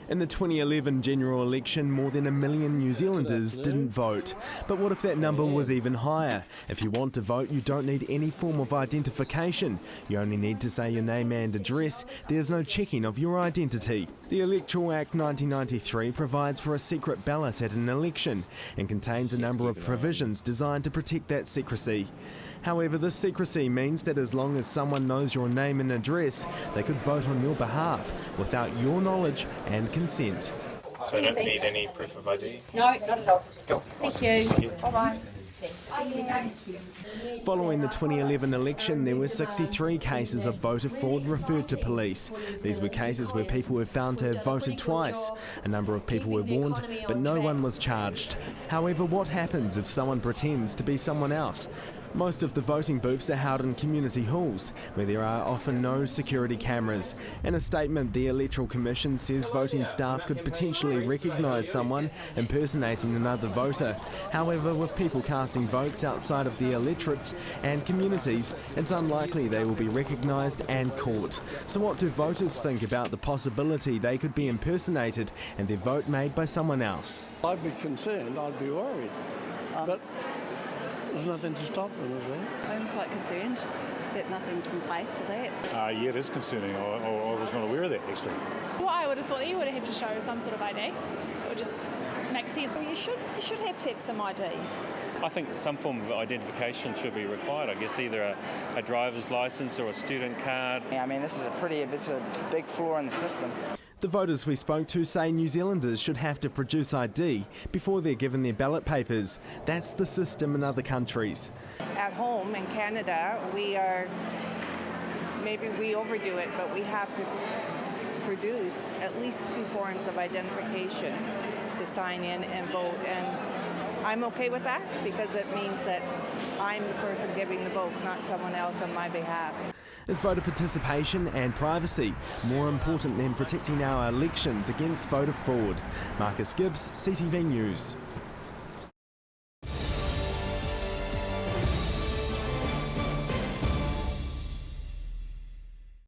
In the 2011 general election, more than 1 million New Zealanders didn't vote. But what if that number was even higher? If you want to vote, you don't need any form of identification. You only need to say your name and address. There's no checking of your identity. The Electoral Act 1993 provides for a secret ballot at an election and contains a number of provisions designed to protect that secrecy. However, this secrecy means that as long as someone knows your name and address, they could vote on your behalf without your knowledge and consent. So I don't need any proof of ID? No, not at all. Cool. Thank you. Bye-bye. Following the 2011 election, there were 63 cases of voter fraud referred to police. These were cases where people were found to have voted twice. A number of people were warned, but no one was charged. However, what happens if someone pretends to be someone else? Most of the voting booths are held in community halls, where there are often no security cameras. In a statement, the Electoral Commission says voting staff could potentially recognise someone impersonating another voter. However, with people casting votes outside of the electorates and communities, it's unlikely they will be recognised and caught. So what do voters think about the possibility they could be impersonated and their vote made by someone else? I'd be concerned, I'd be worried, but there's nothing to stop them, is there? I'm quite concerned that nothing's in place for that. Yeah, it is concerning. I was not aware of that, actually. Well, I would have thought that you would have to show some sort of ID. It would just make sense. Well, you should have to have some ID. I think some form of identification should be required. I guess either a driver's licence or a student card. Yeah, I mean, this is a big flaw in the system. The voters we spoke to say New Zealanders should have to produce ID before they're given their ballot papers. That's the system in other countries. At home in Canada, maybe we overdo it, but we have to produce at least 2 forms of identification to sign in and vote. And I'm okay with that because it means that I'm the person giving the vote, not someone else on my behalf. Is voter participation and privacy more important than protecting our elections against voter fraud? Marcus Gibbs, CTV News.